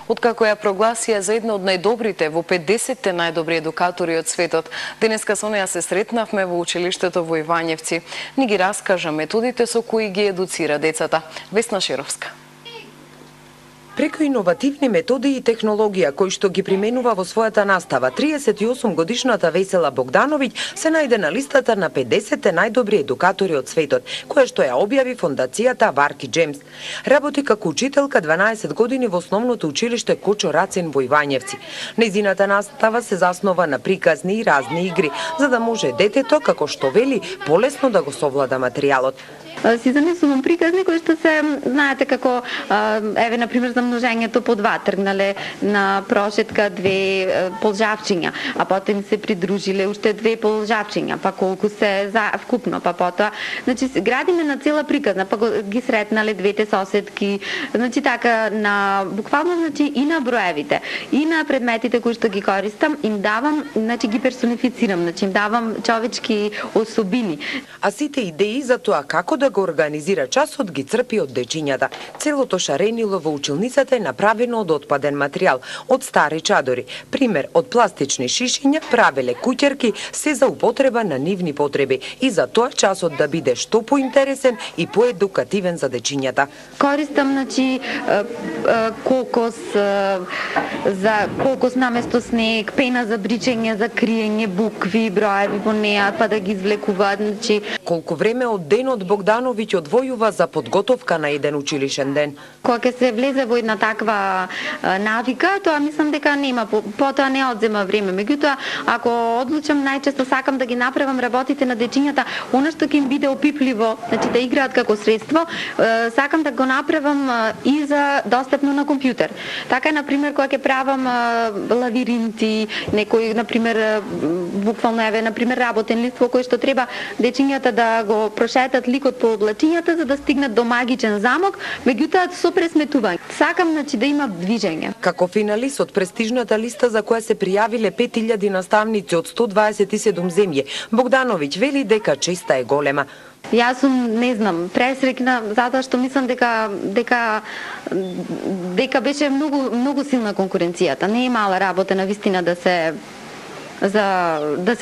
Откако ја прогласија за една од најдобрите во 50-те најдобри едукатори од светот, денеска со неа се сретнавме во училиштето во Ивањевци. Ни ги раскажа методите со кои ги едуцира децата. Весна Шеровска. Преку иновативни методи и технологија кои што ги применува во својата настава, 38 годишната Весела Богдановиќ се најде на листата на 50-те најдобри едукатори од светот, која што ја објави фондацијата Варки Джемс. Работи како учителка 12 години во основното училиште Кочо Рацин во Ивањевци. Нејзината настава се заснова на приказни и разни игри, за да може детето, како што вели, полесно да го совлада материјалот. Си замислувам приказни кои што се, знаете како, еве, например, за множењето по два, тргнале на прошетка две полжавчиња, а потом се придружиле уште две полжавчиња, па колку се за вкупно, па потоа, значи, градиме на цела приказна, па ги сретнале двете соседки, значи така, на, буквално, значи, и на броевите, и на предметите кои што ги користам, им давам, значи, ги персонифицирам, значи, им давам човечки особини. А сите идеи за тоа како да го организира часот ги црпи од дечињата. Целото шаренило во училницата е направено од отпаден материјал, од стари чадори. Пример, од пластични шишиња правеле куќерки, се за употреба на нивни потреби и за тоа часот да биде што поинтересен и поедукативен за дечињата. Користам, значи, кокос, за кокос наместо снег, пена за бричење, за криење, букви, броеви во неа, па да ги извлекуваат, значи. Колку време од денот Богдановиќ одвојува за подготовка на еден училишен ден? Кога ќе се влезе во една таква навика, тоа мислам дека нема, потоа не одзема време. Меѓутоа, ако одлучам, најчесто сакам да ги направам работите на дечињата, она што ќе им биде опипливо, значи да играат како средство, сакам да го направам и за достапно на компјутер. Така, например, кога ќе правам лавиринти, некој, например, буквално еве, например, работен лист во кој што треба дечињата да го прошетат ликот по облачињата за да стигнат до магичен замок, меѓутоа со пресметување. Сакам, значи, да има движење. Како финалист од престижната листа за која се пријавиле 5000 наставници од 127 земји, Богдановиќ вели дека честа е голема. Јас сум, не знам, пресрекна затоа што мислам дека беше многу силна конкуренцијата. Не е мала работа на вистина да се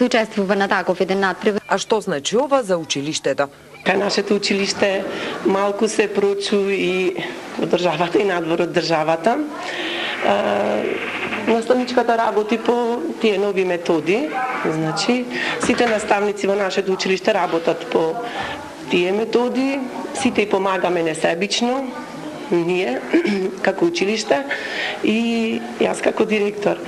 учествува на таков еден надпревар. А што значи ова за училиштето? Кај нашето училиште малку се проучу и од државата и надвор од државата. Наставничката работи по тие нови методи, значи сите наставници во нашето училиште работат по тие методи, сите и помагаме несебично, ние како училиште и јас како директор.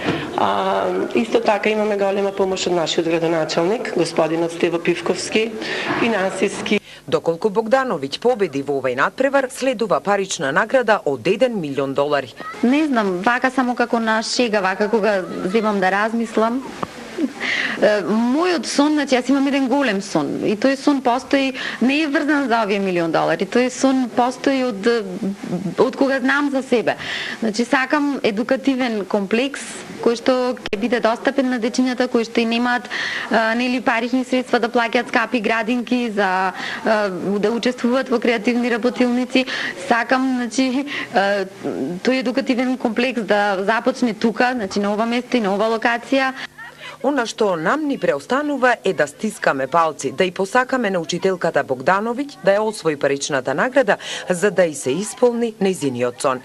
Исто така имаме голема помош од нашиот градоначалник, господинот Стево Пивковски, финансиски. Доколку Богдановиќ победи во овој надпревар, следува парична награда од $1 милион. Не знам, вака само како на шега, вака кога земам да размислам. Мојот сон, значи јас имам еден голем сон и тој сон постои, не е врзан за овие $1 милион, тој сон постои од кога знам за себе. Значи сакам едукативен комплекс кој што ќе биде достапен на дечињата кои што и немаат нели парични средства да плаќаат скапи градинки за да учествуваат во креативни работилници. Сакам, значи, тој едукативен комплекс да започне тука, значи на ова место и на ова локација. Она што нам ни преостанува е да стискаме палци, да и посакаме на учителката Богдановиќ да ја освои паричната награда, за да и се исполни нејзиниот сон.